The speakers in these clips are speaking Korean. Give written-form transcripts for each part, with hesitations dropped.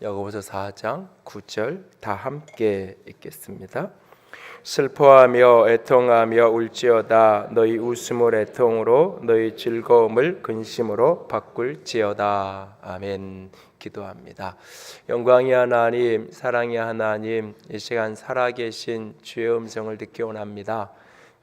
야고보서 4장 9절 다 함께 읽겠습니다. 슬퍼하며 애통하며 울지어다. 너희 웃음을 애통으로 너희 즐거움을 근심으로 바꿀지어다. 아멘. 기도합니다. 영광의 하나님, 사랑의 하나님, 이 시간 살아계신 주의 음성을 듣기 원합니다.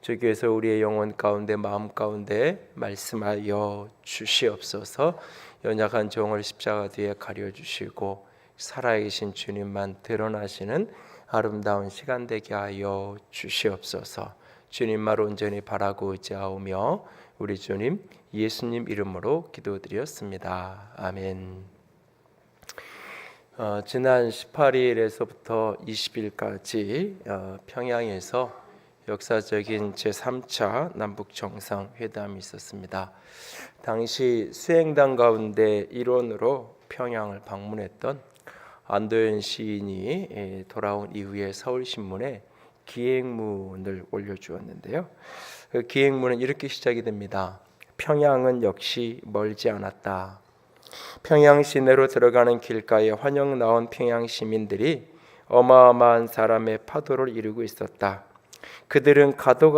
주께서 우리의 영혼 가운데 마음 가운데 말씀하여 주시옵소서. 연약한 종을 십자가 뒤에 가려주시고 살아계신 주님만 드러나시는 아름다운 시간 되게 하여 주시옵소서. 주님만 온전히 바라고 의지하오며 우리 주님 예수님 이름으로 기도드렸습니다. 아멘. 지난 18일에서부터 20일까지 평양에서 역사적인 제3차 남북정상회담이 있었습니다. 당시 수행단 가운데 일원으로 평양을 방문했던 안도현 시인이 돌아온 이후에 서울신문에 기행문을 올려주었는데요. 그 기행문은 이렇게 시작이 됩니다. 평양은 역시 멀지 않았다. 평양 시내로 들어가는 길가에 환영 나온 평양 시민들이 어마어마한 사람의 파도를 이루고 있었다. 그들은 가도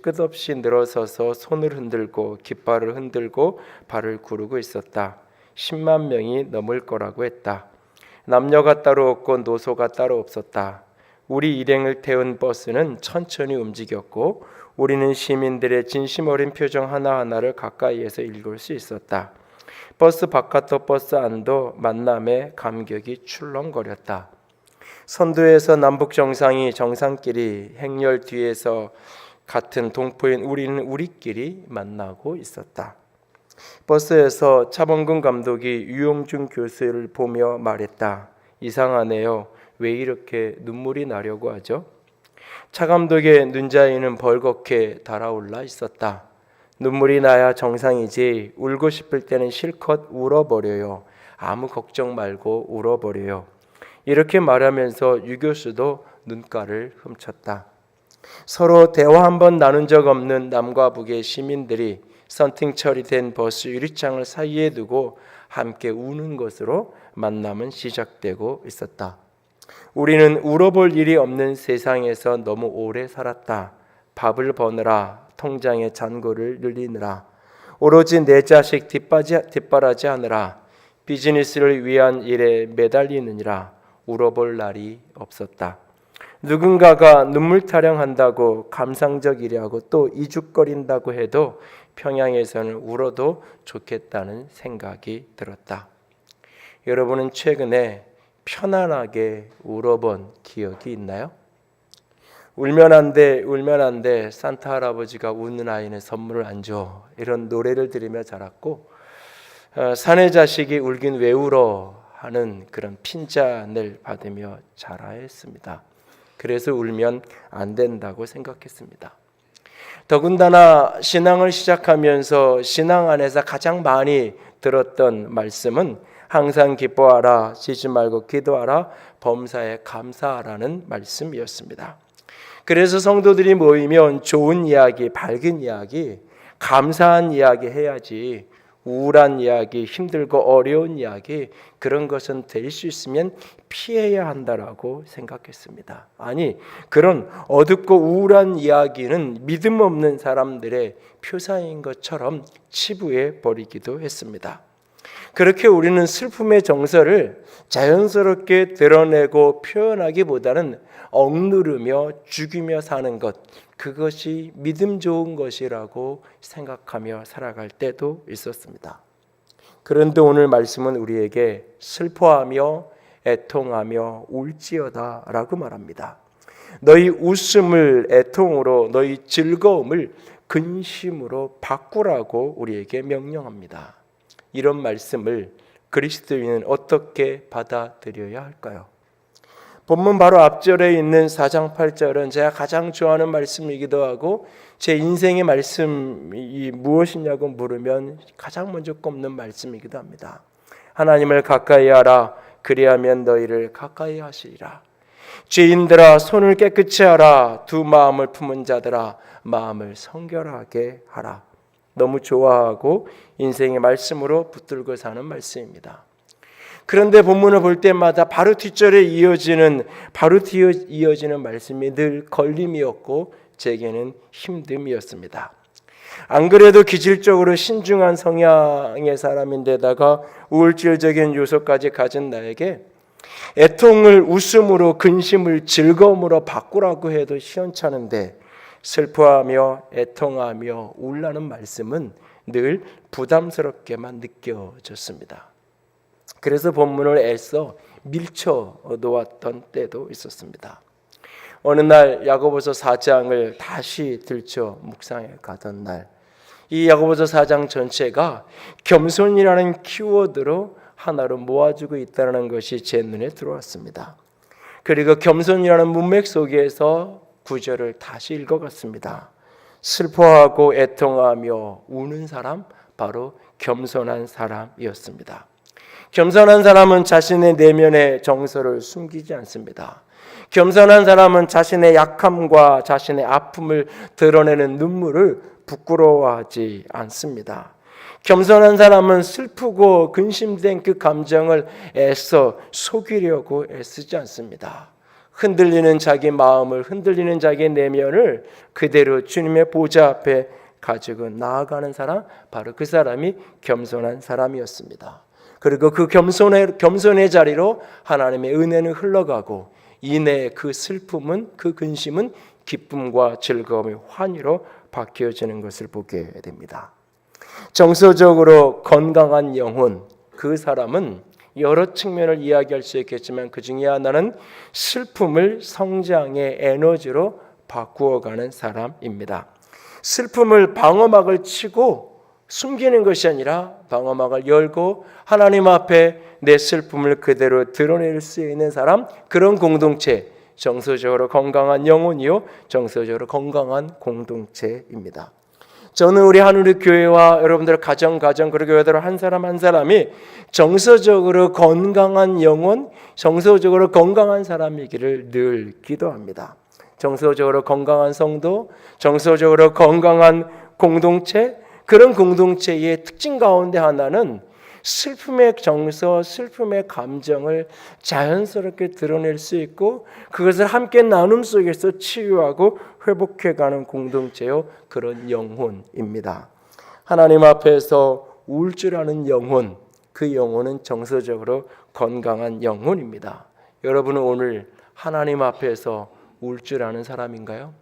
끝없이 늘어서서 손을 흔들고 깃발을 흔들고 발을 구르고 있었다. 10만 명이 넘을 거라고 했다. 남녀가 따로 없고 노소가 따로 없었다. 우리 일행을 태운 버스는 천천히 움직였고 우리는 시민들의 진심 어린 표정 하나하나를 가까이에서 읽을 수 있었다. 버스 바깥도 버스 안도 만남에 감격이 출렁거렸다. 선두에서 남북 정상이 정상끼리, 행렬 뒤에서 같은 동포인 우리는 우리끼리 만나고 있었다. 버스에서 차범근 감독이 유영준 교수를 보며 말했다. 이상하네요. 왜 이렇게 눈물이 나려고 하죠? 차 감독의 눈자위는 벌겋게 달아올라 있었다. 눈물이 나야 정상이지. 울고 싶을 때는 실컷 울어버려요. 아무 걱정 말고 울어버려요. 이렇게 말하면서 유 교수도 눈가를 훔쳤다. 서로 대화 한 번 나눈 적 없는 남과 북의 시민들이 썬팅 처리된 버스 유리창을 사이에 두고 함께 우는 것으로 만남은 시작되고 있었다. 우리는 울어볼 일이 없는 세상에서 너무 오래 살았다. 밥을 버느라, 통장에 잔고를 늘리느라, 오로지 내 자식 뒷바라지 하느라, 비즈니스를 위한 일에 매달리느니라 울어볼 날이 없었다. 누군가가 눈물 타령한다고 감상적이라고 또 이죽거린다고 해도 평양에서는 울어도 좋겠다는 생각이 들었다. 여러분은 최근에 편안하게 울어본 기억이 있나요? 울면 안 돼 산타 할아버지가 우는 아이는 선물을 안 줘, 이런 노래를 들으며 자랐고 사내 자식이 울긴 왜 울어 하는 그런 핀잔을 받으며 자라했습니다. 그래서 울면 안 된다고 생각했습니다. 더군다나 신앙을 시작하면서 신앙 안에서 가장 많이 들었던 말씀은 항상 기뻐하라, 쉬지 말고 기도하라, 범사에 감사하라는 말씀이었습니다. 그래서 성도들이 모이면 좋은 이야기, 밝은 이야기, 감사한 이야기 해야지 우울한 이야기, 힘들고 어려운 이야기, 그런 것은 될 수 있으면 피해야 한다라고 생각했습니다. 아니, 그런 어둡고 우울한 이야기는 믿음 없는 사람들의 표사인 것처럼 치부해 버리기도 했습니다. 그렇게 우리는 슬픔의 정서를 자연스럽게 드러내고 표현하기보다는 억누르며 죽이며 사는 것, 그것이 믿음 좋은 것이라고 생각하며 살아갈 때도 있었습니다. 그런데 오늘 말씀은 우리에게 슬퍼하며 애통하며 울지어다 라고 말합니다. 너희 웃음을 애통으로, 너희 즐거움을 근심으로 바꾸라고 우리에게 명령합니다. 이런 말씀을 그리스도인은 어떻게 받아들여야 할까요? 본문 바로 앞절에 있는 4장 8절은 제가 가장 좋아하는 말씀이기도 하고 제 인생의 말씀이 무엇이냐고 물으면 가장 먼저 꼽는 말씀이기도 합니다. 하나님을 가까이 하라. 그리하면 너희를 가까이 하시리라. 죄인들아 손을 깨끗이 하라. 두 마음을 품은 자들아 마음을 성결하게 하라. 너무 좋아하고 인생의 말씀으로 붙들고 사는 말씀입니다. 그런데 본문을 볼 때마다 바로 뒷절에 이어지는 말씀이 늘 걸림이었고 제게는 힘듦이었습니다. 안 그래도 기질적으로 신중한 성향의 사람인데다가 우울질적인 요소까지 가진 나에게 애통을 웃음으로, 근심을 즐거움으로 바꾸라고 해도 시원찮은데 슬퍼하며 애통하며 울라는 말씀은 늘 부담스럽게만 느껴졌습니다. 그래서 본문을 애써 밀쳐 놓았던 때도 있었습니다. 어느 날 야고보서 4장을 다시 들춰 묵상해 가던 날, 이 야고보서 4장 전체가 겸손이라는 키워드로 하나로 모아지고 있다는 것이 제 눈에 들어왔습니다. 그리고 겸손이라는 문맥 속에서 구절을 다시 읽어갔습니다. 슬퍼하고 애통하며 우는 사람, 바로 겸손한 사람이었습니다. 겸손한 사람은 자신의 내면의 정서를 숨기지 않습니다. 겸손한 사람은 자신의 약함과 자신의 아픔을 드러내는 눈물을 부끄러워하지 않습니다. 겸손한 사람은 슬프고 근심된 그 감정을 애써 속이려고 애쓰지 않습니다. 흔들리는 자기 마음을, 흔들리는 자기 내면을 그대로 주님의 보좌 앞에 가지고 나아가는 사람, 바로 그 사람이 겸손한 사람이었습니다. 그리고 그 겸손의 자리로 하나님의 은혜는 흘러가고 이내 그 슬픔은, 그 근심은 기쁨과 즐거움의 환희로 바뀌어지는 것을 보게 됩니다. 정서적으로 건강한 영혼, 그 사람은 여러 측면을 이야기할 수 있겠지만 그 중에 하나는 슬픔을 성장의 에너지로 바꾸어가는 사람입니다. 슬픔을 방어막을 치고 숨기는 것이 아니라 방어막을 열고 하나님 앞에 내 슬픔을 그대로 드러낼 수 있는 사람, 그런 공동체, 정서적으로 건강한 영혼이요, 정서적으로 건강한 공동체입니다. 저는 우리 하늘의 교회와 여러분들 가정 그리고 여러분 한 사람 한 사람이 정서적으로 건강한 영혼, 정서적으로 건강한 사람이기를 늘 기도합니다. 정서적으로 건강한 성도, 정서적으로 건강한 공동체, 그런 공동체의 특징 가운데 하나는 슬픔의 정서, 슬픔의 감정을 자연스럽게 드러낼 수 있고 그것을 함께 나눔 속에서 치유하고 회복해가는 공동체요, 그런 영혼입니다. 하나님 앞에서 울 줄 아는 영혼, 그 영혼은 정서적으로 건강한 영혼입니다. 여러분은 오늘 하나님 앞에서 울 줄 아는 사람인가요?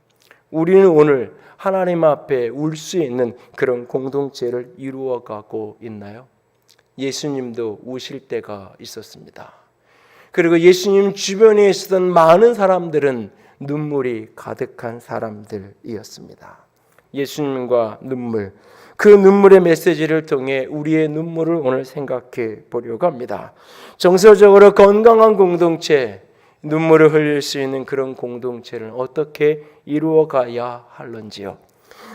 우리는 오늘 하나님 앞에 울 수 있는 그런 공동체를 이루어가고 있나요? 예수님도 우실 때가 있었습니다. 그리고 예수님 주변에 있었던 많은 사람들은 눈물이 가득한 사람들이었습니다. 예수님과 눈물, 그 눈물의 메시지를 통해 우리의 눈물을 오늘 생각해 보려고 합니다. 정서적으로 건강한 공동체, 눈물을 흘릴 수 있는 그런 공동체를 어떻게 이루어가야 할런지요.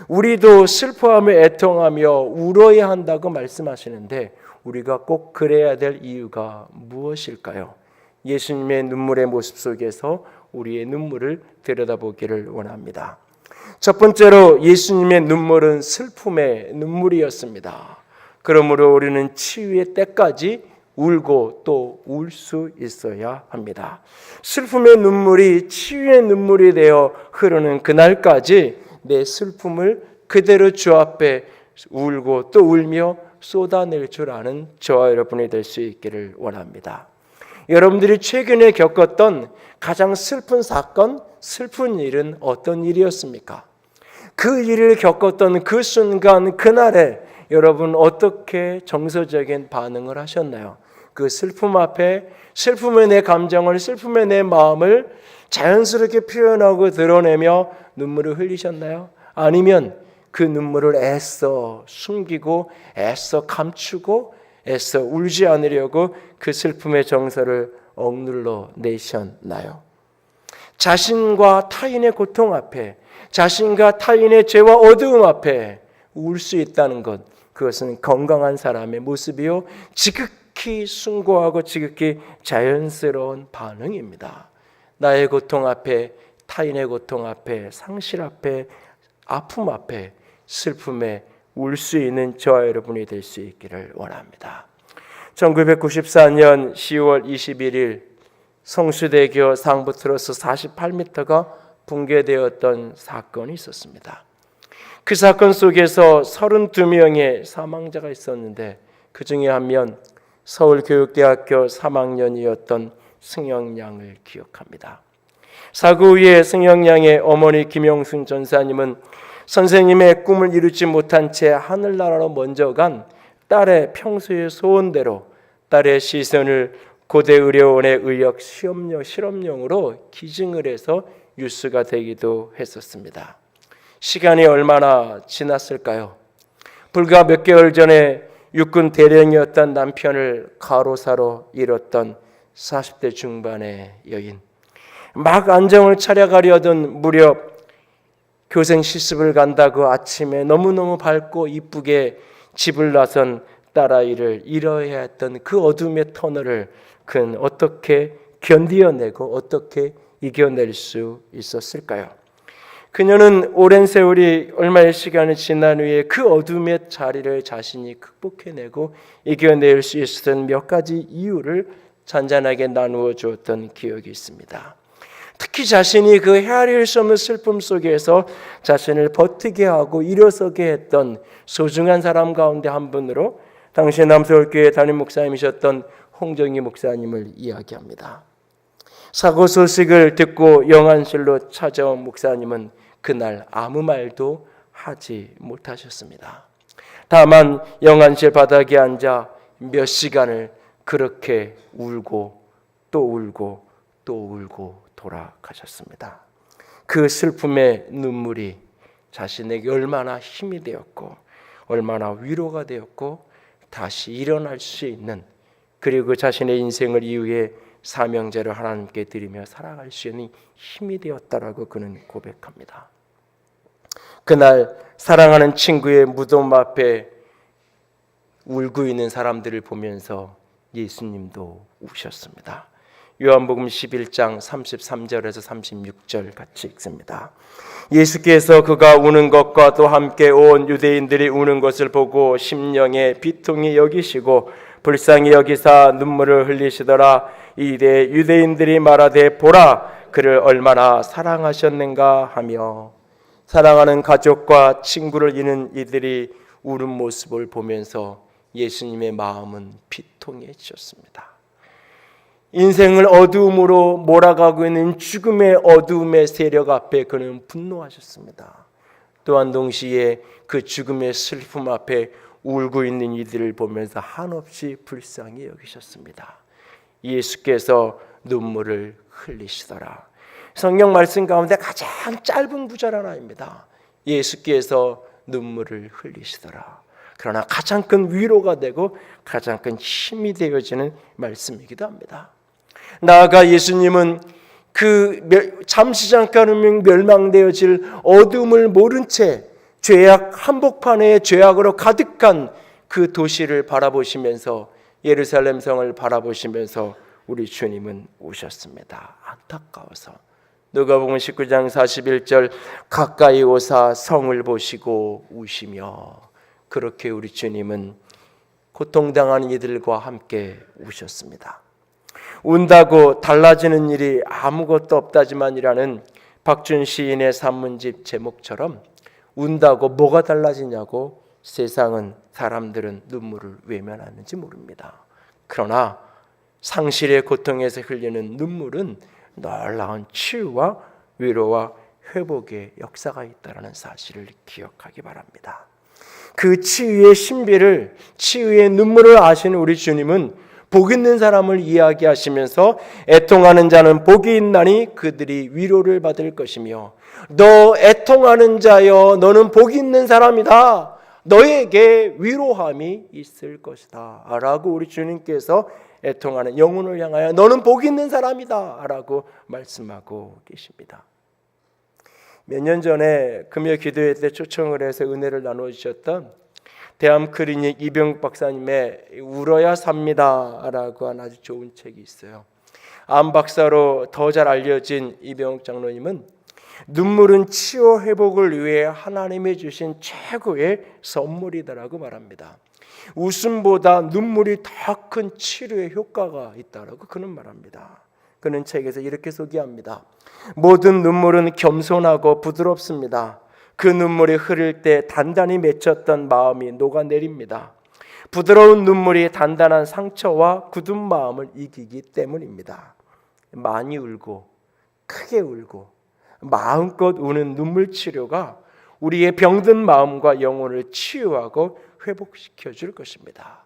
우리도 슬퍼하며 애통하며 울어야 한다고 말씀하시는데 우리가 꼭 그래야 될 이유가 무엇일까요? 예수님의 눈물의 모습 속에서 우리의 눈물을 들여다보기를 원합니다. 첫 번째로 예수님의 눈물은 슬픔의 눈물이었습니다. 그러므로 우리는 치유의 때까지 울고 또 울 수 있어야 합니다. 슬픔의 눈물이 치유의 눈물이 되어 흐르는 그날까지 내 슬픔을 그대로 주 앞에 울고 또 울며 쏟아낼 줄 아는 저와 여러분이 될 수 있기를 원합니다. 여러분들이 최근에 겪었던 가장 슬픈 사건, 슬픈 일은 어떤 일이었습니까? 그 일을 겪었던 그 순간, 그날에 여러분 어떻게 정서적인 반응을 하셨나요? 그 슬픔 앞에 슬픔의 내 감정을, 슬픔의 내 마음을 자연스럽게 표현하고 드러내며 눈물을 흘리셨나요? 아니면 그 눈물을 애써 숨기고 애써 감추고 애써 울지 않으려고 그 슬픔의 정서를 억눌러 내셨나요? 자신과 타인의 고통 앞에, 자신과 타인의 죄와 어두움 앞에 울 수 있다는 것, 그것은 건강한 사람의 모습이요, 지극히 숭고하고 지극히 자연스러운 반응입니다. 나의 고통 앞에, 타인의 고통 앞에, 상실 앞에, 아픔 앞에, 슬픔에 울 수 있는 저와 여러분이 될 수 있기를 원합니다. 1994년 10월 21일 성수대교 상부 트러스 48m가 붕괴되었던 사건이 있었습니다. 그 사건 속에서 32명의 사망자가 있었는데 그 중에 한 명 서울교육대학교 3학년이었던 승영 양을 기억합니다. 사고 후에 승영 양의 어머니 김영순 전사님은 선생님의 꿈을 이루지 못한 채 하늘나라로 먼저 간 딸의 평소의 소원대로 딸의 시선을 고대의료원의 의학 실험용으로 기증을 해서 뉴스가 되기도 했었습니다. 시간이 얼마나 지났을까요? 불과 몇 개월 전에 육군 대령이었던 남편을 가로사로 잃었던 40대 중반의 여인, 막 안정을 차려가려던 무렵 교생 실습을 간다고 아침에 너무너무 밝고 이쁘게 집을 나선 딸아이를 잃어야 했던 그 어둠의 터널을 그는 어떻게 견디어내고 어떻게 이겨낼 수 있었을까요? 그녀는 오랜 세월이 얼마의 시간이 지난 후에 그 어둠의 자리를 자신이 극복해내고 이겨낼 수 있었던 몇 가지 이유를 잔잔하게 나누어 주었던 기억이 있습니다. 특히 자신이 그 헤아릴 수 없는 슬픔 속에서 자신을 버티게 하고 일어서게 했던 소중한 사람 가운데 한 분으로 당시 남서울교회 담임 목사님이셨던 홍정희 목사님을 이야기합니다. 사고 소식을 듣고 영안실로 찾아온 목사님은 그날 아무 말도 하지 못하셨습니다. 다만 영안실 바닥에 앉아 몇 시간을 그렇게 울고 또 울고 또 울고 돌아가셨습니다. 그 슬픔의 눈물이 자신에게 얼마나 힘이 되었고 얼마나 위로가 되었고 다시 일어날 수 있는, 그리고 자신의 인생을 이후에 사명제를 하나님께 드리며 살아갈 수 있는 힘이 되었다라고 그는 고백합니다. 그날 사랑하는 친구의 무덤 앞에 울고 있는 사람들을 보면서 예수님도 우셨습니다. 요한복음 11장 33절에서 36절 같이 읽습니다. 예수께서 그가 우는 것과 또 함께 온 유대인들이 우는 것을 보고 심령에 비통히 여기시고 불쌍히 여기사 눈물을 흘리시더라. 이에 유대인들이 말하되 보라 그를 얼마나 사랑하셨는가 하며, 사랑하는 가족과 친구를 잃은 이들이 우는 모습을 보면서 예수님의 마음은 비통해지셨습니다. 인생을 어두움으로 몰아가고 있는 죽음의 어두움의 세력 앞에 그는 분노하셨습니다. 또한 동시에 그 죽음의 슬픔 앞에 울고 있는 이들을 보면서 한없이 불쌍히 여기셨습니다. 예수께서 눈물을 흘리시더라. 성경 말씀 가운데 가장 짧은 구절 하나입니다. 예수께서 눈물을 흘리시더라. 그러나 가장 큰 위로가 되고 가장 큰 힘이 되어지는 말씀이기도 합니다. 나아가 예수님은 그 잠시 잠깐 멸망되어질 어둠을 모른 채 죄악 한복판에 죄악으로 가득한 그 도시를 바라보시면서, 예루살렘 성을 바라보시면서 우리 주님은 우셨습니다. 안타까워서. 누가복음 19장 41절 가까이 오사 성을 보시고 우시며, 그렇게 우리 주님은 고통당하는 이들과 함께 우셨습니다. 운다고 달라지는 일이 아무것도 없다지만이라는 박준 시인의 산문집 제목처럼 운다고 뭐가 달라지냐고 세상은, 사람들은 눈물을 외면하는지 모릅니다. 그러나 상실의 고통에서 흘리는 눈물은 놀라운 치유와 위로와 회복의 역사가 있다는 사실을 기억하기 바랍니다. 그 치유의 신비를, 치유의 눈물을 아시는 우리 주님은 복 있는 사람을 이야기하시면서 애통하는 자는 복이 있나니 그들이 위로를 받을 것이며, 너 애통하는 자여 너는 복이 있는 사람이다, 너에게 위로함이 있을 것이다 라고 우리 주님께서 애통하는 영혼을 향하여 너는 복이 있는 사람이다 라고 말씀하고 계십니다. 몇 년 전에 금요 기도회 때 초청을 해서 은혜를 나누어 주셨던 대암클리닉 이병욱 박사님의 울어야 삽니다 라고 한 아주 좋은 책이 있어요. 암 박사로 더 잘 알려진 이병욱 장로님은 눈물은 치유 회복을 위해 하나님이 주신 최고의 선물이다라고 말합니다. 웃음보다 눈물이 더 큰 치료의 효과가 있다라고 그는 말합니다. 그는 책에서 이렇게 소개합니다. 모든 눈물은 겸손하고 부드럽습니다. 그 눈물이 흐를 때 단단히 맺혔던 마음이 녹아내립니다. 부드러운 눈물이 단단한 상처와 굳은 마음을 이기기 때문입니다. 많이 울고 크게 울고 마음껏 우는 눈물 치료가 우리의 병든 마음과 영혼을 치유하고 회복시켜 줄 것입니다.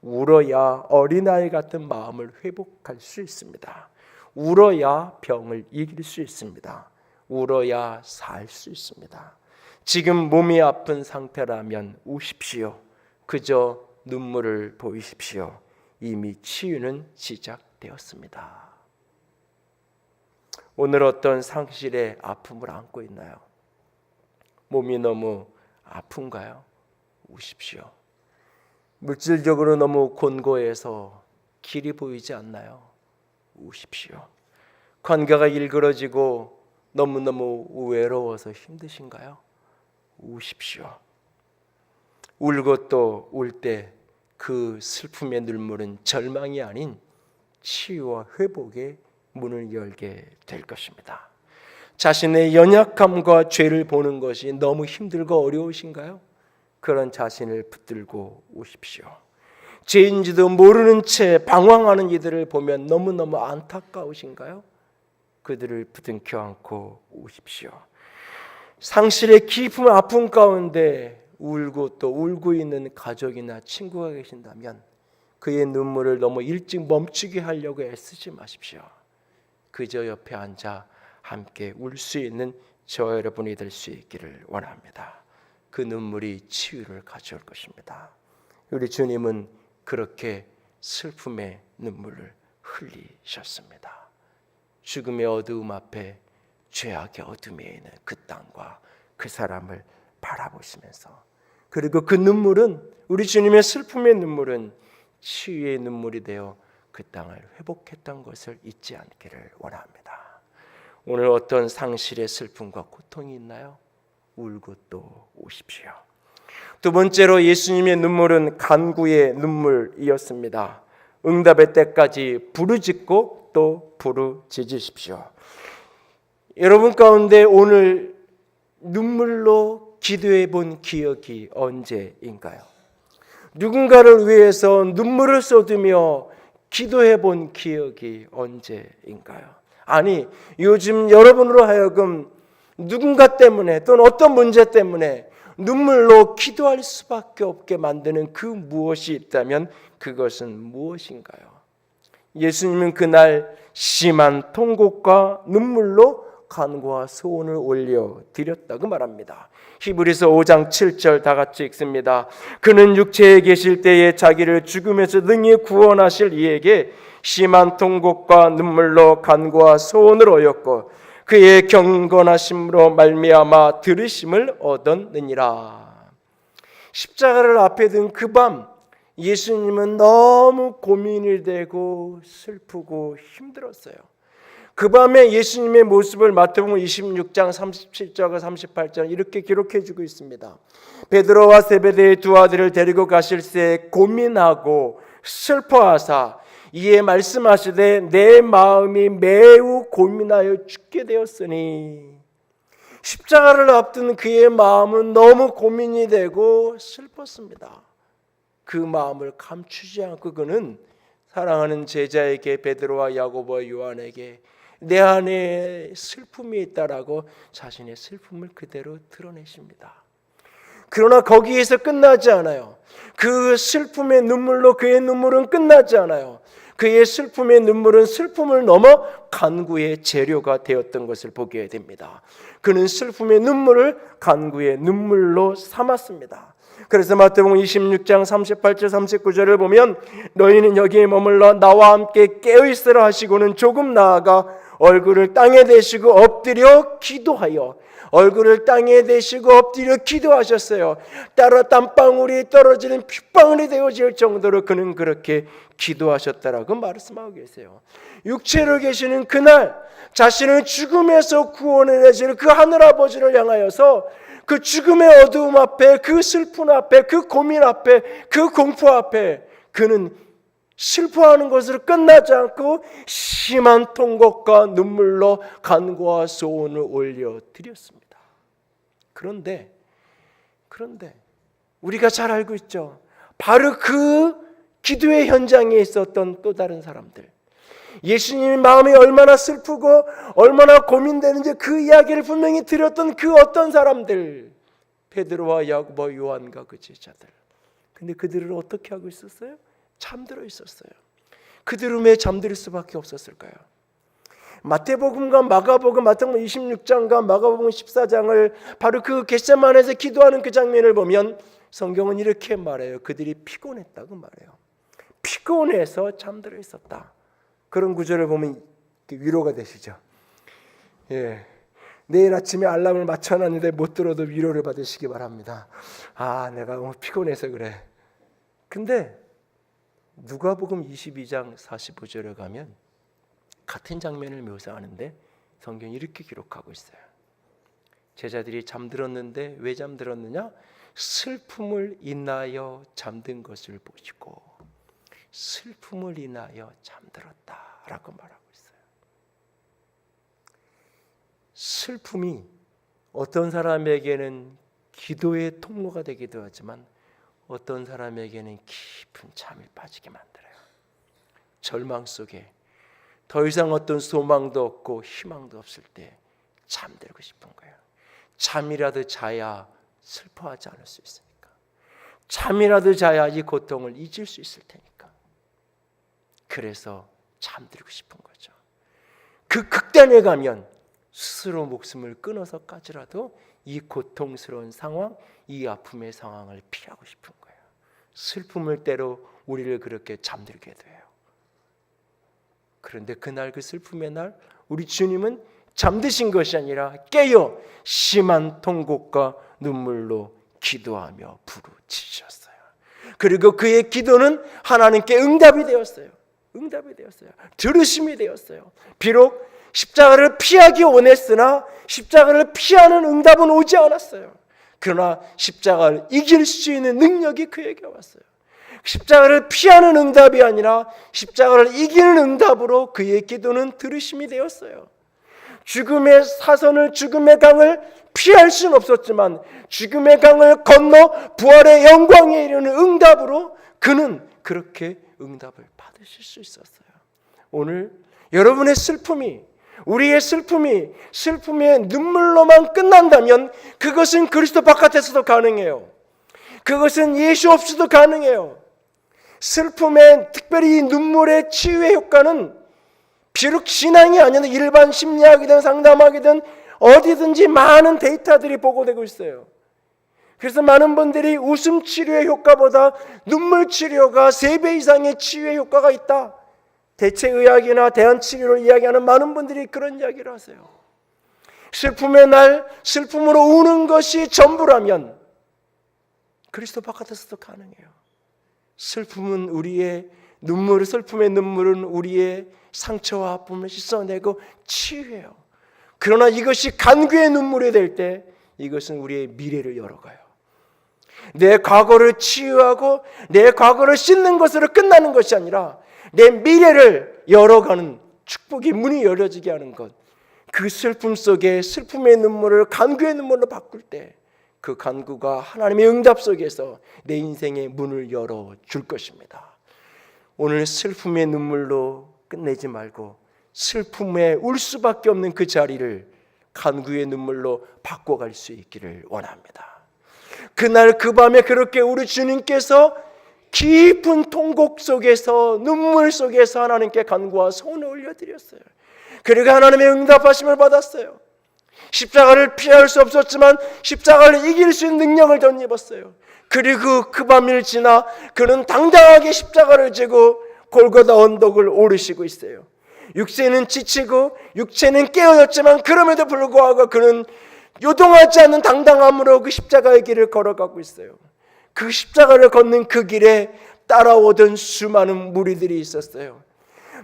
울어야 어린아이 같은 마음을 회복할 수 있습니다. 울어야 병을 이길 수 있습니다. 울어야 살 수 있습니다. 지금 몸이 아픈 상태라면 우십시오. 그저 눈물을 보이십시오. 이미 치유는 시작되었습니다. 오늘 어떤 상실의 아픔을 안고 있나요? 몸이 너무 아픈가요? 우십시오. 물질적으로 너무 곤고해서 길이 보이지 않나요? 우십시오. 관계가 일그러지고 너무너무 외로워서 힘드신가요? 우십시오. 울고 또 울 때 그 슬픔의 눈물은 절망이 아닌 치유와 회복의 문을 열게 될 것입니다. 자신의 연약함과 죄를 보는 것이 너무 힘들고 어려우신가요? 그런 자신을 붙들고 오십시오. 죄인지도 모르는 채 방황하는 이들을 보면 너무너무 안타까우신가요? 그들을 부둥켜 안고 오십시오. 상실의 깊은 아픔 가운데 울고 또 울고 있는 가족이나 친구가 계신다면 그의 눈물을 너무 일찍 멈추게 하려고 애쓰지 마십시오. 그저 옆에 앉아 함께 울 수 있는 저 여러분이 될 수 있기를 원합니다. 그 눈물이 치유를 가져올 것입니다. 우리 주님은 그렇게 슬픔의 눈물을 흘리셨습니다. 죽음의 어두움 앞에 죄악의 어둠에 있는 그 땅과 그 사람을 바라보시면서, 그리고 그 눈물은, 우리 주님의 슬픔의 눈물은 치유의 눈물이 되어 그 땅을 회복했던 것을 잊지 않기를 원합니다. 오늘 어떤 상실의 슬픔과 고통이 있나요? 울고 또 오십시오. 두 번째로 예수님의 눈물은 간구의 눈물이었습니다. 응답의 때까지 부르짖고 또 부르짖으십시오. 여러분 가운데 오늘 눈물로 기도해 본 기억이 언제인가요? 누군가를 위해서 눈물을 쏟으며 기도해 본 기억이 언제인가요? 아니, 요즘 여러분으로 하여금 누군가 때문에 또는 어떤 문제 때문에 눈물로 기도할 수밖에 없게 만드는 그 무엇이 있다면 그것은 무엇인가요? 예수님은 그날 심한 통곡과 눈물로 간구와 소원을 올려드렸다고 말합니다. 히브리서 5장 7절 다 같이 읽습니다. 그는 육체에 계실 때에 자기를 죽음에서 능히 구원하실 이에게 심한 통곡과 눈물로 간구와 소원을 올렸고 그의 경건하심으로 말미암아 들으심을 얻었느니라. 십자가를 앞에 든 그 밤 예수님은 너무 고민이 되고 슬프고 힘들었어요. 그 밤에 예수님의 모습을 마태복음 26장 37절과 38절 이렇게 기록해 주고 있습니다. 베드로와 세베대의 두 아들을 데리고 가실새 고민하고 슬퍼하사 이에 말씀하시되 내 마음이 매우 고민하여 죽게 되었으니, 십자가를 앞둔 그의 마음은 너무 고민이 되고 슬펐습니다. 그 마음을 감추지 않고 그는 사랑하는 제자에게, 베드로와 야고보와 요한에게 내 안에 슬픔이 있다라고 자신의 슬픔을 그대로 드러내십니다. 그러나 거기에서 끝나지 않아요. 그 슬픔의 눈물로 그의 눈물은 끝나지 않아요. 그의 슬픔의 눈물은 슬픔을 넘어 간구의 재료가 되었던 것을 보게 됩니다. 그는 슬픔의 눈물을 간구의 눈물로 삼았습니다. 그래서 마태복음 26장 38절 39절을 보면 너희는 여기에 머물러 나와 함께 깨어있으라 하시고는 조금 나아가 얼굴을 땅에 대시고 엎드려 기도하여 얼굴을 땅에 대시고 엎드려 기도하셨어요. 따라 땀방울이 떨어지는 핏방울이 되어질 정도로 그는 그렇게 기도하셨다라고 말씀하고 계세요. 육체로 계시는 그날 자신을 죽음에서 구원해 주실 그 하늘아버지를 향하여서 그 죽음의 어두움 앞에, 그 슬픔 앞에, 그 고민 앞에, 그 공포 앞에 그는 슬퍼하는 것으로 끝나지 않고 심한 통곡과 눈물로 간구와 소원을 올려드렸습니다. 그런데 우리가 잘 알고 있죠. 바로 그 기도의 현장에 있었던 또 다른 사람들, 예수님의 마음이 얼마나 슬프고 얼마나 고민되는지 그 이야기를 분명히 드렸던 그 어떤 사람들, 베드로와 야고보와 요한과 그 제자들. 근데 그들은 어떻게 하고 있었어요? 잠들어 있었어요. 그들은 왜 잠들 수밖에 없었을까요? 마태복음과 마가복음, 마태복음 26장과 마가복음 14장을 바로 그 겟세마네에서 기도하는 그 장면을 보면 성경은 이렇게 말해요. 그들이 피곤했다고 말해요. 피곤해서 잠들어 있었다. 그런 구절을 보면 위로가 되시죠. 예. 내일 아침에 알람을 맞춰놨는데 못 들어도 위로를 받으시기 바랍니다. 아, 내가 너무 피곤해서 그래. 근데 누가복음 22장 45절에 가면 같은 장면을 묘사하는데 성경이 이렇게 기록하고 있어요. 제자들이 잠들었는데 왜 잠들었느냐? 슬픔을 인하여 잠든 것을 보시고 슬픔을 인하여 잠들었다라고 말하고 있어요. 슬픔이 어떤 사람에게는 기도의 통로가 되기도 하지만 어떤 사람에게는 깊은 잠에 빠지게 만들어요. 절망 속에 더 이상 어떤 소망도 없고 희망도 없을 때 잠들고 싶은 거예요. 잠이라도 자야 슬퍼하지 않을 수 있으니까. 잠이라도 자야 이 고통을 잊을 수 있을 테니까. 그래서 잠들고 싶은 거죠. 그 극단에 가면 스스로 목숨을 끊어서까지라도 이 고통스러운 상황, 이 아픔의 상황을 피하고 싶은 거예요. 슬픔을 때로 우리를 그렇게 잠들게 돼요. 그런데 그날 그 슬픔의 날 우리 주님은 잠드신 것이 아니라 깨어 심한 통곡과 눈물로 기도하며 부르짖으셨어요. 그리고 그의 기도는 하나님께 응답이 되었어요. 들으심이 되었어요. 비록 십자가를 피하기 원했으나 십자가를 피하는 응답은 오지 않았어요. 그러나 십자가를 이길 수 있는 능력이 그에게 왔어요. 십자가를 피하는 응답이 아니라 십자가를 이기는 응답으로 그의 기도는 들으심이 되었어요. 죽음의 사선을, 죽음의 강을 피할 수는 없었지만 죽음의 강을 건너 부활의 영광에 이르는 응답으로 그는 그렇게 응답을 받으실 수 있었어요. 오늘 여러분의 슬픔이, 우리의 슬픔의 눈물로만 끝난다면 그것은 그리스도 바깥에서도 가능해요. 그것은 예수 없이도 가능해요. 슬픔의, 특별히 눈물의 치유의 효과는 비록 신앙이 아니어도 일반 심리학이든 상담학이든 어디든지 많은 데이터들이 보고되고 있어요. 그래서 많은 분들이 웃음 치료의 효과보다 눈물 치료가 3배 이상의 치유의 효과가 있다. 대체의학이나 대안치료를 이야기하는 많은 분들이 그런 이야기를 하세요. 슬픔의 날, 슬픔으로 우는 것이 전부라면 그리스도 바깥에서도 가능해요. 슬픔은 우리의 슬픔의 눈물은 우리의 상처와 아픔을 씻어내고 치유해요. 그러나 이것이 간구의 눈물이 될 때 이것은 우리의 미래를 열어가요. 내 과거를 치유하고 내 과거를 씻는 것으로 끝나는 것이 아니라 내 미래를 열어가는 축복의 문이 열어지게 하는 것. 그 슬픔 속에 슬픔의 눈물을 간구의 눈물로 바꿀 때 그 간구가 하나님의 응답 속에서 내 인생의 문을 열어줄 것입니다. 오늘 슬픔의 눈물로 끝내지 말고 슬픔에 울 수밖에 없는 그 자리를 간구의 눈물로 바꿔갈 수 있기를 원합니다. 그날 그 밤에 그렇게 우리 주님께서 깊은 통곡 속에서 눈물 속에서 하나님께 간구와 소원을 올려드렸어요. 그리고 하나님의 응답하심을 받았어요. 십자가를 피할 수 없었지만 십자가를 이길 수 있는 능력을 덧입었어요. 그리고 그 밤을 지나 그는 당당하게 십자가를 지고 골고다 언덕을 오르시고 있어요. 육체는 지치고 육체는 깨어졌지만 그럼에도 불구하고 그는 요동하지 않는 당당함으로 그 십자가의 길을 걸어가고 있어요. 그 십자가를 걷는 그 길에 따라오던 수많은 무리들이 있었어요.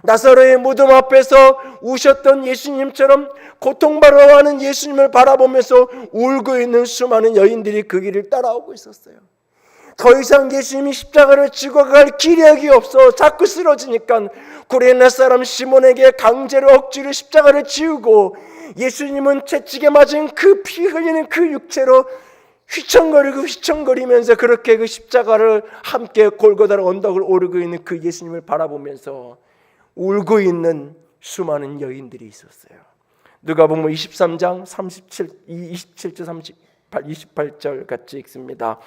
나사로의 무덤 앞에서 우셨던 예수님처럼 고통받아하는 예수님을 바라보면서 울고 있는 수많은 여인들이 그 길을 따라오고 있었어요. 더 이상 예수님이 십자가를 지고 갈 기력이 없어 자꾸 쓰러지니까 구레네 사람 시몬에게 강제로 억지로 십자가를 지우고 예수님은 채찍에 맞은 그 피 흘리는 그 육체로 휘청거리면서 그렇게 그 십자가를 함께 골고다로 언덕을 오르고 있는 그 예수님을 바라보면서 울고 있는 수많은 여인들이 있었어요. 누가복음 23장 27절 28절 같이 읽습니다.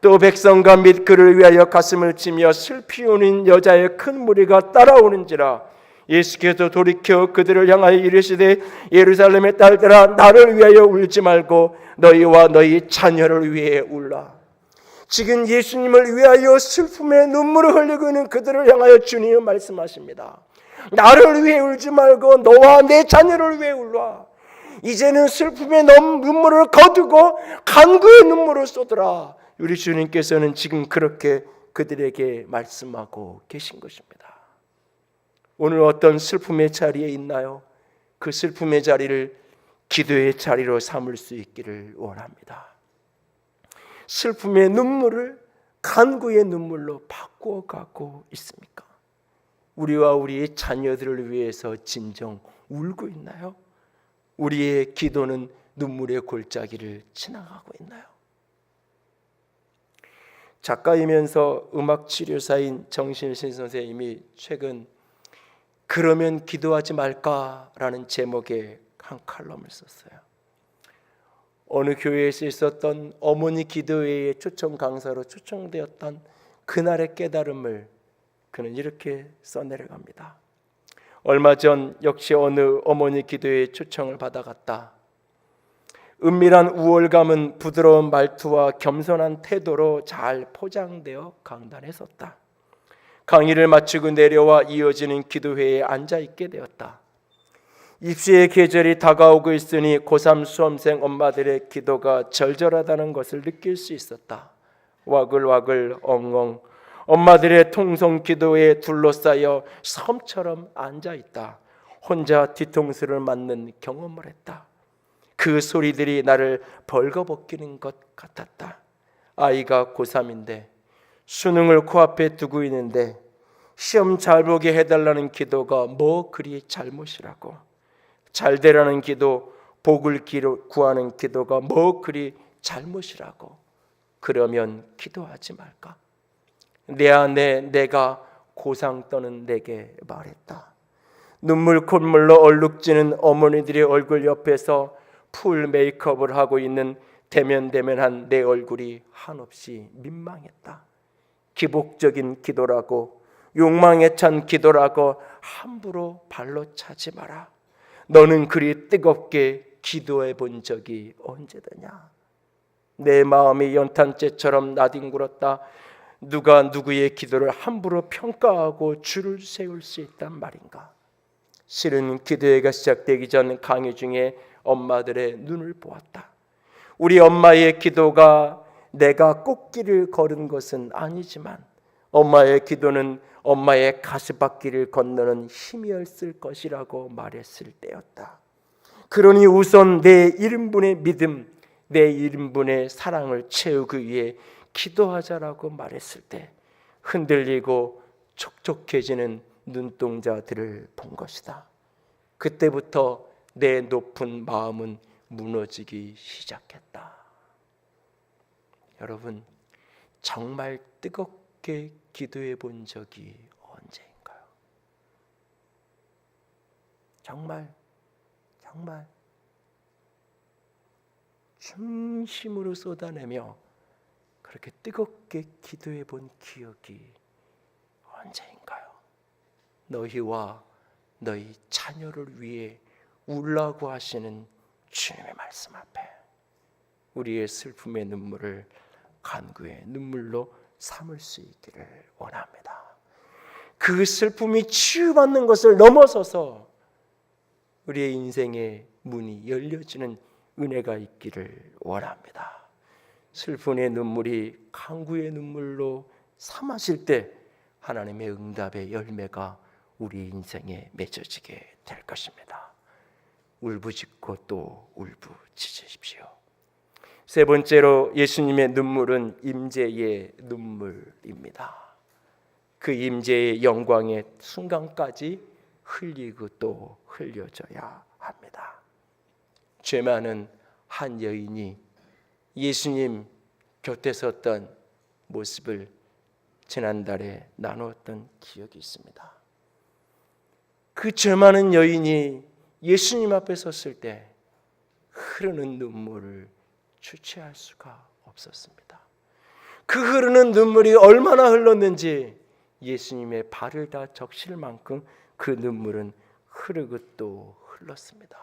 또 백성과 및 그를 위하여 가슴을 치며 슬피 우는 여자의 큰 무리가 따라오는지라. 예수께서 돌이켜 그들을 향하여 이르시되 예루살렘의 딸들아 나를 위하여 울지 말고 너희와 너희 자녀를 위해 울라. 지금 예수님을 위하여 슬픔의 눈물을 흘리고 있는 그들을 향하여 주님은 말씀하십니다. 나를 위해 울지 말고 너와 내 자녀를 위해 울라. 이제는 슬픔의 눈물을 거두고 간구의 눈물을 쏟으라. 우리 주님께서는 지금 그렇게 그들에게 말씀하고 계신 것입니다. 오늘 어떤 슬픔의 자리에 있나요? 그 슬픔의 자리를 기도의 자리로 삼을 수 있기를 원합니다. 슬픔의 눈물을 간구의 눈물로 바꾸어 가고 있습니까? 우리와 우리의 자녀들을 위해서 진정 울고 있나요? 우리의 기도는 눈물의 골짜기를 지나가고 있나요? 작가이면서 음악치료사인 정신신 선생님이 최근 그러면 기도하지 말까라는 제목의 한 칼럼을 썼어요. 어느 교회에서 있었던 어머니 기도회의 초청 강사로 초청되었던 그날의 깨달음을 그는 이렇게 써내려갑니다. 얼마 전 역시 어느 어머니 기도회에 초청을 받아갔다. 은밀한 우월감은 부드러운 말투와 겸손한 태도로 잘 포장되어 강단에 섰다. 강의를 마치고 내려와 이어지는 기도회에 앉아있게 되었다. 입시의 계절이 다가오고 있으니 고3 수험생 엄마들의 기도가 절절하다는 것을 느낄 수 있었다. 와글와글 엉엉 엄마들의 통성 기도에 둘러싸여 섬처럼 앉아있다. 혼자 뒤통수를 맞는 경험을 했다. 그 소리들이 나를 벌거벗기는 것 같았다. 아이가 고3인데 수능을 코앞에 두고 있는데 시험 잘 보게 해달라는 기도가 뭐 그리 잘못이라고. 잘 되라는 기도, 복을 구하는 기도가 뭐 그리 잘못이라고. 그러면 기도하지 말까? 내 안에 내가 고상 떠는 내게 말했다. 눈물 콧물로 얼룩지는 어머니들의 얼굴 옆에서 풀 메이크업을 하고 있는 대면대면한 내 얼굴이 한없이 민망했다. 기복적인 기도라고, 욕망에 찬 기도라고 함부로 발로 차지 마라. 너는 그리 뜨겁게 기도해 본 적이 언제더냐? 내 마음이 연탄재처럼 나뒹굴었다. 누가 누구의 기도를 함부로 평가하고 줄을 세울 수 있단 말인가? 실은 기도회가 시작되기 전 강의 중에 엄마들의 눈을 보았다. 우리 엄마의 기도가 내가 꽃길을 걸은 것은 아니지만 엄마의 기도는 엄마의 가시밭길을 건너는 힘이었을 것이라고 말했을 때였다. 그러니 우선 내 1인분의 믿음, 내 1인분의 사랑을 채우기 위해 기도하자라고 말했을 때 흔들리고 촉촉해지는 눈동자들을 본 것이다. 그때부터 내 높은 마음은 무너지기 시작했다. 여러분, 정말 뜨겁게 기도해 본 적이 언제인가요? 정말 중심으로 쏟아내며 그렇게 뜨겁게 기도해 본 기억이 언제인가요? 너희와 너희 자녀를 위해 울라고 하시는 주님의 말씀 앞에 우리의 슬픔의 눈물을 간구의 눈물로 삼을 수 있기를 원합니다. 그 슬픔이 치유받는 것을 넘어서서 우리의 인생의 문이 열려지는 은혜가 있기를 원합니다. 슬픔의 눈물이 강구의 눈물로 삼아질 때 하나님의 응답의 열매가 우리 인생에 맺어지게 될 것입니다. 울부짖고 또 울부짖으십시오. 세 번째로 예수님의 눈물은 임재의 눈물입니다. 그 임재의 영광의 순간까지 흘리고 또 흘려져야 합니다. 죄 많은 한 여인이 예수님 곁에 섰던 모습을 지난달에 나누었던 기억이 있습니다. 그 죄 많은 여인이 예수님 앞에 섰을 때 흐르는 눈물을 주체할 수가 없었습니다. 그 흐르는 눈물이 얼마나 흘렀는지 예수님의 발을 다 적실 만큼 그 눈물은 흐르고 또 흘렀습니다.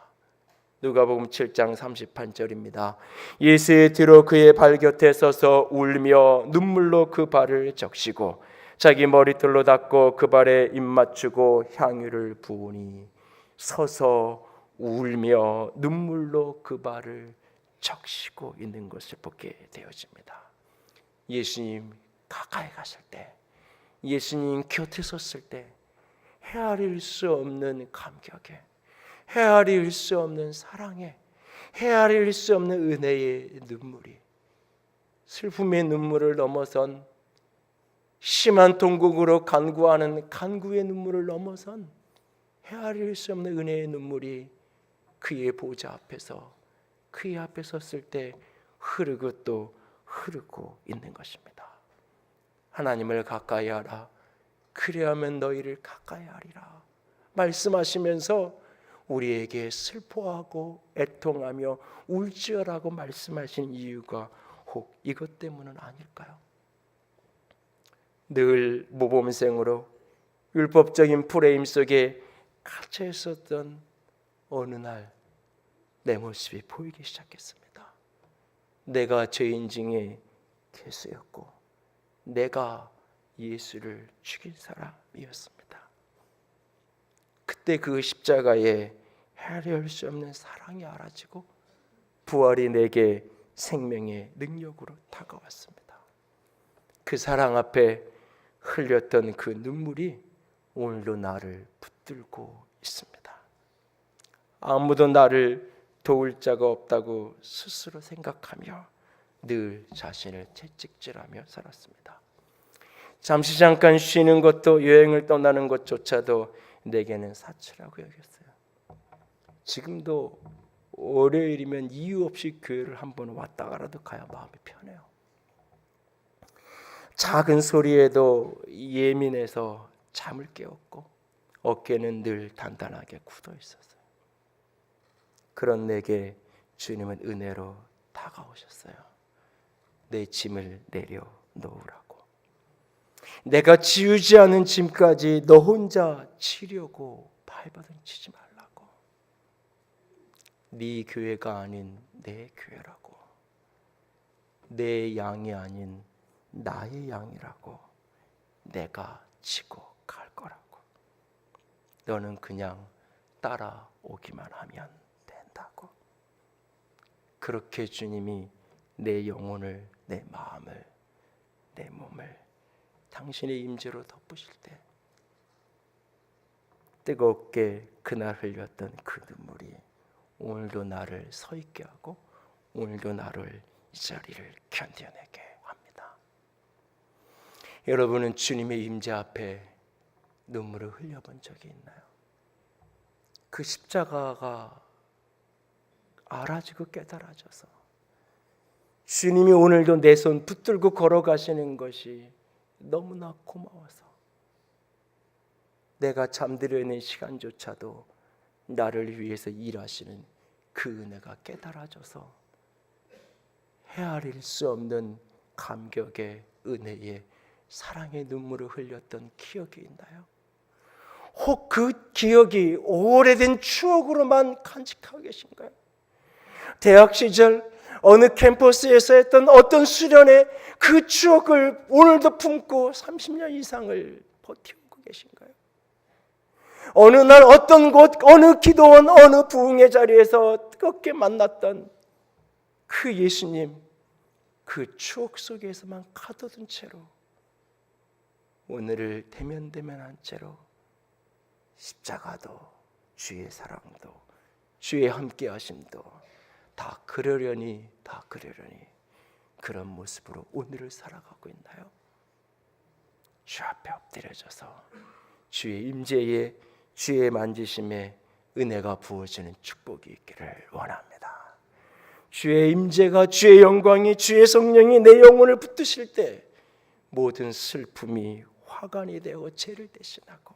누가복음 7장 38절입니다. 예수의 뒤로 그의 발 곁에 서서 울며 눈물로 그 발을 적시고 자기 머리털로 닦고 그 발에 입 맞추고 향유를 부으니 서서 울며 눈물로 그 발을 적시고 있는 것을 보게 되어집니다. 예수님 가까이 가실 때, 예수님 곁에 섰을 때 헤아릴 수 없는 감격에, 헤아릴 수 없는 사랑에, 헤아릴 수 없는 은혜의 눈물이, 슬픔의 눈물을 넘어선 심한 통곡으로 간구하는 간구의 눈물을 넘어선 헤아릴 수 없는 은혜의 눈물이 그의 보좌 앞에서, 그의 앞에 섰을 때 흐르고 또 흐르고 있는 것입니다. 하나님을 가까이 하라, 그리하면 너희를 가까이 하리라 말씀하시면서 우리에게 슬퍼하고 애통하며 울지어라고 말씀하신 이유가 혹 이것 때문은 아닐까요? 늘 모범생으로 율법적인 프레임 속에 갇혀 있었던 어느 날 내 모습이 보이기 시작했습니다. 내가 죄인 중에 괴수였고 내가 예수를 죽인 사람이었습니다. 그때 그 십자가에 헤아릴 수 없는 사랑이 알아지고 부활이 내게 생명의 능력으로 다가왔습니다. 그 사랑 앞에 흘렸던 그 눈물이 오늘도 나를 붙들고 있습니다. 아무도 나를 도울 자가 없다고 스스로 생각하며 늘 자신을 채찍질하며 살았습니다. 잠시 잠깐 쉬는 것도, 여행을 떠나는 것조차도 내게는 사치라고 여겼어요. 지금도 월요일이면 이유 없이 교회를 한번 왔다 가라도 가야 마음이 편해요. 작은 소리에도 예민해서 잠을 깨웠고 어깨는 늘 단단하게 굳어 있었어요. 그런 내게 주님은 은혜로 다가오셨어요. 내 짐을 내려놓으라고. 내가 지우지 않은 짐까지 너 혼자 치려고 발버둥 치지 말라고. 네 교회가 아닌 내 교회라고. 내 양이 아닌 나의 양이라고. 내가 치고 갈 거라고. 너는 그냥 따라오기만 하면 된다고. 그렇게 주님이 내 영혼을, 내 마음을, 내 몸을 당신의 임재로 덮으실 때 뜨겁게 그날 흘렸던 그 눈물이 오늘도 나를 서 있게 하고 오늘도 나를 이 자리를 견뎌내게 합니다. 여러분은 주님의 임재 앞에 눈물을 흘려본 적이 있나요? 그 십자가가 알아지고 깨달아져서 주님이 오늘도 내 손 붙들고 걸어가시는 것이 너무나 고마워서 내가 잠들어 있는 시간조차도 나를 위해서 일하시는 그 은혜가 깨달아져서 헤아릴 수 없는 감격의 은혜의 사랑의 눈물을 흘렸던 기억이 있나요? 혹 그 기억이 오래된 추억으로만 간직하고 계신가요? 대학 시절 어느 캠퍼스에서 했던 어떤 수련의 그 추억을 오늘도 품고 30년 이상을 버티고 계신가요? 어느 날 어떤 곳, 어느 기도원, 어느 부흥의 자리에서 뜨겁게 만났던 그 예수님, 그 추억 속에서만 가둬둔 채로 오늘을 대면대면한 채로 십자가도 주의 사랑도 주의 함께하심도 다 그러려니 그런 모습으로 오늘을 살아가고 있나요? 주 앞에 엎드려져서 주의 임재에 주의 만지심에 은혜가 부어지는 축복이 있기를 원합니다. 주의 임재가 주의 영광이 주의 성령이 내 영혼을 붙드실 때 모든 슬픔이 화관이 되어 죄를 대신하고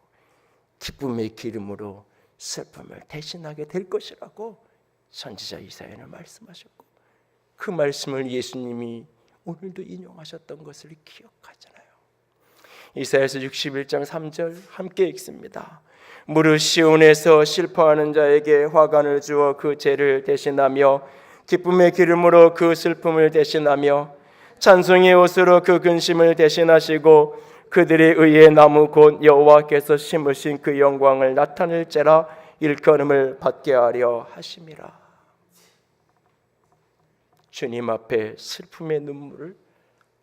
기쁨의 기름으로 슬픔을 대신하게 될 것이라고 선지자 이사야는 말씀하셨고 그 말씀을 예수님이 오늘도 인용하셨던 것을 기억하잖아요. 이사야서 61장 3절 함께 읽습니다. 무릇 시온에서 슬퍼하는 자에게 화관을 주어 그 죄를 대신하며 기쁨의 기름으로 그 슬픔을 대신하며 찬송의 옷으로 그 근심을 대신하시고 그들의 의의 나무 곧 여호와께서 심으신 그 영광을 나타낼지라 일컬음을 받게 하려 하심이라. 주님 앞에 슬픔의 눈물을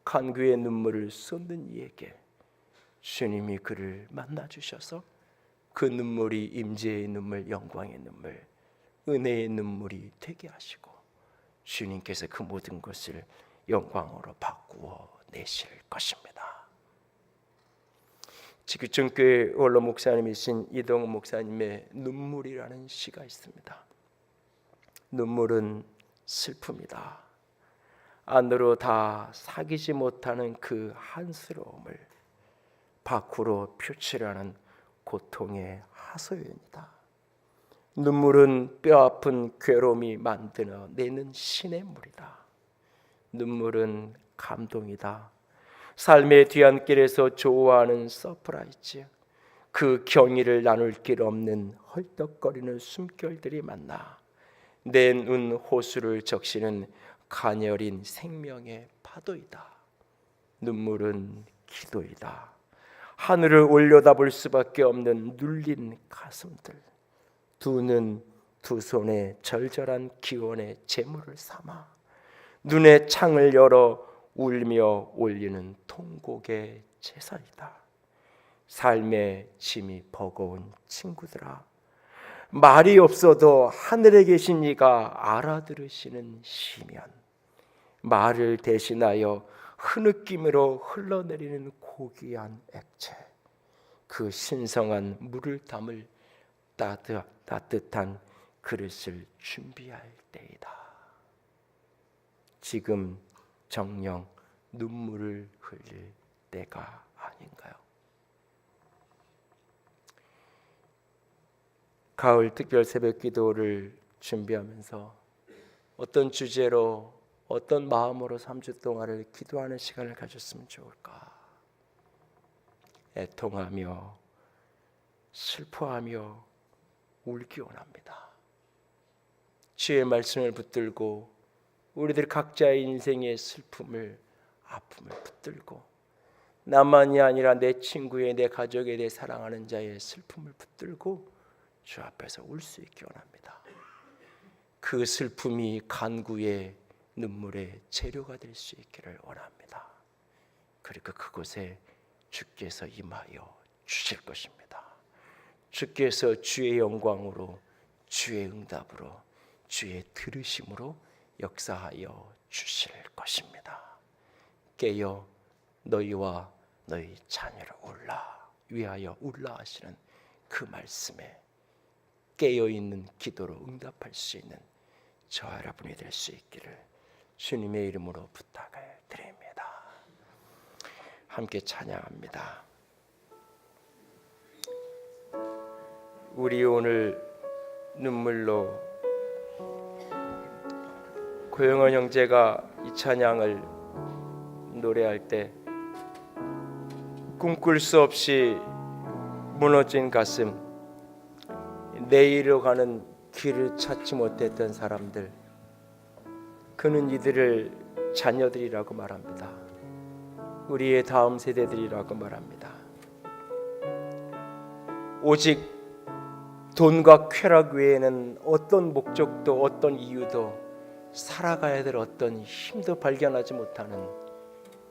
간구의 눈물을 쏟는 이에게 주님이 그를 만나 주셔서 그 눈물이 임재의 눈물, 영광의 눈물, 은혜의 눈물이 되게 하시고 주님께서 그 모든 것을 영광으로 바꾸어 내실 것입니다. 지구촌교회 원로 목사님이신 이동훈 목사님의 눈물이라는 시가 있습니다. 눈물은 슬픔이다. 안으로 다 사귀지 못하는 그 한스러움을 밖으로 표출하는 고통의 하소연이다. 눈물은 뼈아픈 괴로움이 만들어내는 신의 물이다. 눈물은 감동이다. 삶의 뒤안길에서 좋아하는 서프라이즈, 그 경의를 나눌 길 없는 헐떡거리는 숨결들이 만나 내 눈 호수를 적시는 가녀린 생명의 파도이다. 눈물은 기도이다. 하늘을 올려다볼 수밖에 없는 눌린 가슴들, 두 눈, 두 손에 절절한 기원의 제물을 삼아 눈의 창을 열어 울며 올리는 통곡의 제사이다. 삶의 짐이 버거운 친구들아, 말이 없어도 하늘에 계신 이가 알아들으시는 시면, 말을 대신하여 흐느낌으로 흘러내리는 고귀한 액체, 그 신성한 물을 담을 따뜻한 그릇을 준비할 때이다. 지금 정녕 눈물을 흘릴 때가 아닌가요? 가을 특별 새벽 기도를 준비하면서 어떤 주제로 어떤 마음으로 3주 동안을 기도하는 시간을 가졌으면 좋을까? 애통하며 슬퍼하며 울기 원합니다. 주의 말씀을 붙들고 우리들 각자의 인생의 슬픔을, 아픔을 붙들고 나만이 아니라 내 친구의, 내 가족의, 내 사랑하는 자의 슬픔을 붙들고 주 앞에서 울 수 있기 원합니다. 그 슬픔이 간구의 눈물의 재료가 될 수 있기를 원합니다. 그리고 그곳에 주께서 임하여 주실 것입니다. 주께서 주의 영광으로, 주의 응답으로, 주의 들으심으로 역사하여 주실 것입니다. 깨어 너희와 너희 자녀를 위하여 울라 하시는 그 말씀에 깨어있는 기도로 응답할 수 있는 저와 여러분이 될 수 있기를 주님의 이름으로 부탁을 드립니다. 함께 찬양합니다. 우리 오늘 눈물로, 고영원 형제가 이 찬양을 노래할 때 꿈꿀 수 없이 무너진 가슴, 내일로 가는 길을 찾지 못했던 사람들, 그는 이들을 자녀들이라고 말합니다. 우리의 다음 세대들이라고 말합니다. 오직 돈과 쾌락 외에는 어떤 목적도 어떤 이유도 살아가야 될 어떤 힘도 발견하지 못하는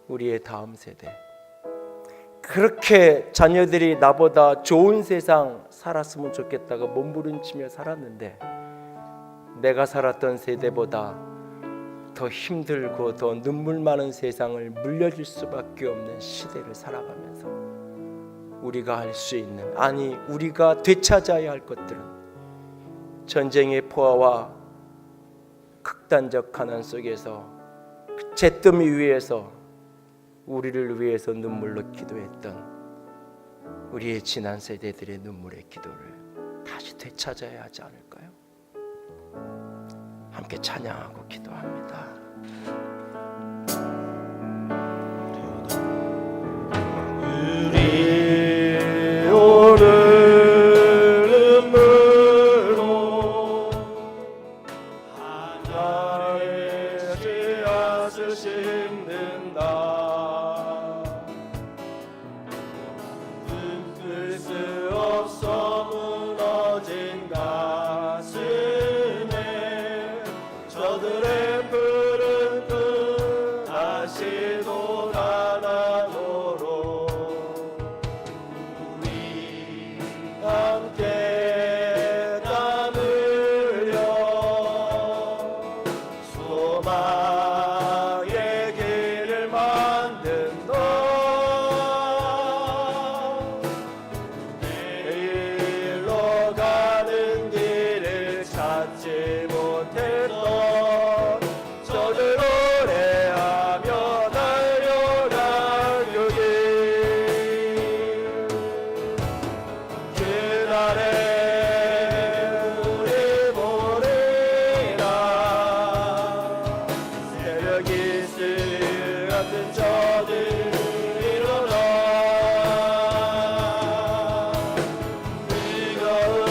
우리의 다음 세대, 그렇게 자녀들이 나보다 좋은 세상 살았으면 좋겠다고 몸부림치며 살았는데 내가 살았던 세대보다 더 힘들고 더 눈물 많은 세상을 물려줄 수밖에 없는 시대를 살아가면서 우리가 할 수 있는, 아니 우리가 되찾아야 할 것들은 전쟁의 포화와 극단적 가난 속에서 그 잿더미 위에서 우리를 위해서 눈물로 기도했던 우리의 지난 세대들의 눈물의 기도를 다시 되찾아야 하지 않을까요? 함께 찬양하고 기도합니다. 우리 오늘 눈물로 하나의 씨앗을 심는다. 끊을 수 없어 무너진 가슴에 저들의 푸른 꿈 다시 돋아나도록 우리 함께 땀 흘려 소망의 길을 만든다. 내일로 가는 길을 찾지 못했던 저들 노래하며 달려갈 그 길, 그날에 우리 보리라 새벽 이슬 같은 저들 일어나 뜨거운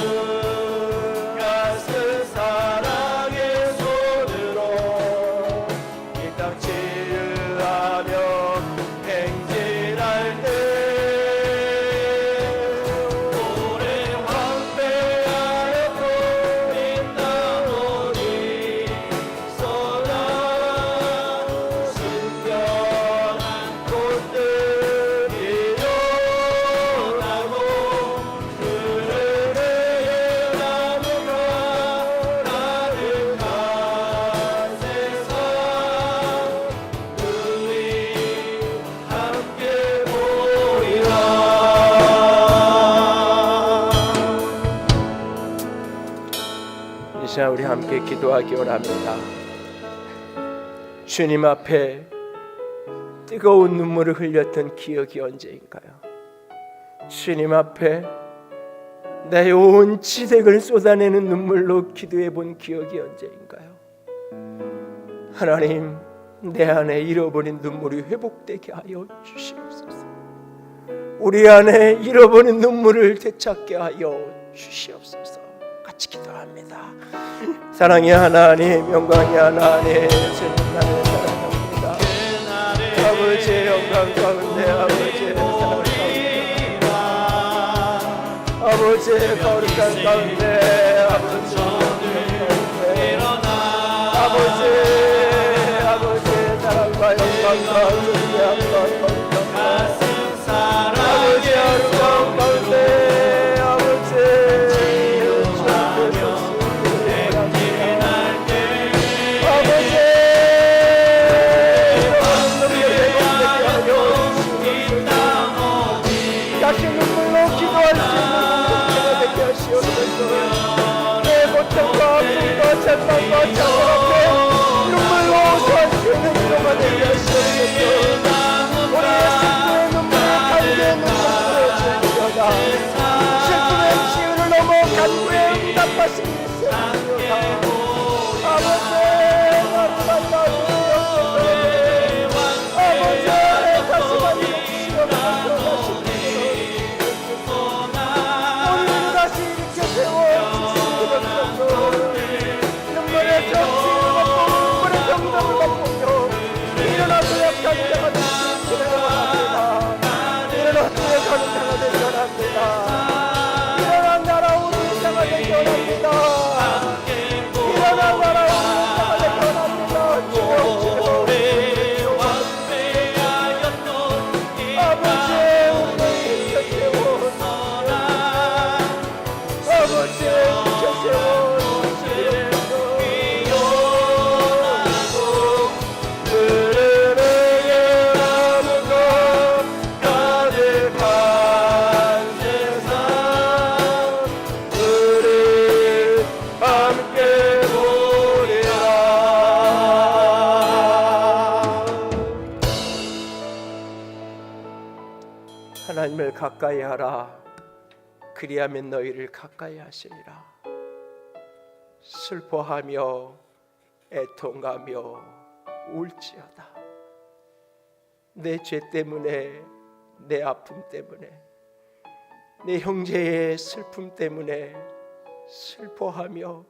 가슴 사랑의 손으로 이 땅 치유하며 행진할 때 오래 황폐하였고 빈 땅오니 쏟아 신명한 꽃들이 피어나고 그늘의 나무가 가득한 세상 우리 함께 보이라. 이 시간 우리 함께 기도하기 원합니다. 주님 앞에 뜨거운 눈물을 흘렸던 기억이 언제인가요? 주님 앞에 내 온 지색을 쏟아내는 눈물로 기도해 본 기억이 언제인가요? 하나님, 내 안에 잃어버린 눈물이 회복되게 하여 주시옵소서. 우리 안에 잃어버린 눈물을 되찾게 하여 주시옵소서. 같이 기도합니다. 사랑의 하나님, 영광의 하나님, 주님 나를 사랑합니다. 아버지의 영광 가운데, 아버지의 사랑 가운데, 아버지의 거룩한 가운데, 아버지의 사랑과 영광과 존귀함과 거룩함과 아버지의 아름다운 가운데 다시 눈물로 기도할 수 있는 공동체가 되게 하시옵소서. 내 고통과 아픔과 절망과 장애 앞에 눈물로 호소할 수 있는 기도가 되게 하시옵소서. 우리의 슬픔의 눈물을 간구의 눈물로 주시옵소서. 슬픔의 치유를 넘어 간구의 응답하신 주시옵소서. 아버지 나를 만나주시옵소서. 아버지 다시 만나주시옵소서. 눈물의 하나님을 가까이 하라. 그리하면 너희를 가까이 하시리라. 슬퍼하며 애통하며 울지어다. 내 죄 때문에, 내 아픔 때문에, 내 형제의 슬픔 때문에 슬퍼하며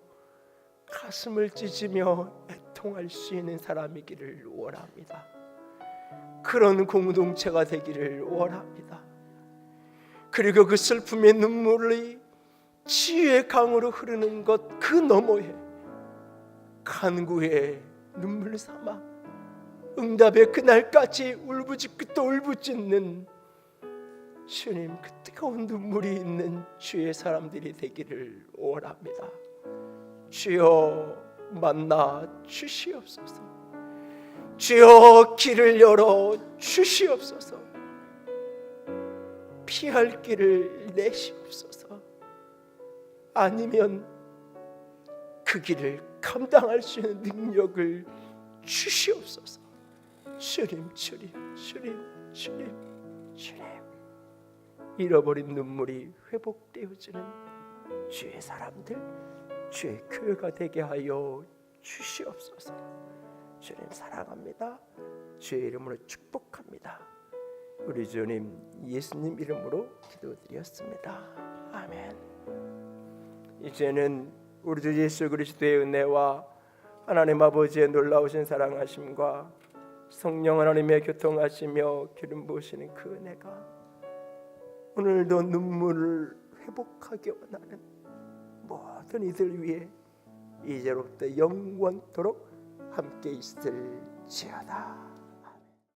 가슴을 찢으며 애통할 수 있는 사람이기를 원합니다. 그런 공동체가 되기를 원합니다. 그리고 그 슬픔의 눈물이 치유의 강으로 흐르는 것 그 너머에 간구의 눈물 삼아 응답의 그날까지 울부짖고 또 울부짖는 주님, 그 뜨거운 눈물이 있는 주의 사람들이 되기를 원합니다. 주여 만나 주시옵소서. 주여 길을 열어 주시옵소서. 피할 길을 내시옵소서. 아니면 그 길을 감당할 수 있는 능력을 주시옵소서. 주님, 주님, 주님, 주님, 주님. 잃어버린 눈물이 회복되어지는 주의 사람들, 주의 교회가 되게 하여 주시옵소서. 주님 사랑합니다. 주의 이름으로 축복합니다. 우리 주님 예수님 이름으로 기도드렸습니다. 아멘. 이제는 우리 주 예수 그리스도의 은혜와 하나님 아버지의 놀라우신 사랑하심과 성령 하나님의 교통하시며 기름 부으시는 그 은혜가 오늘도 눈물을 회복하기 원하는 모든 이들 위해 이제로부터 영원토록 함께 있을지어다.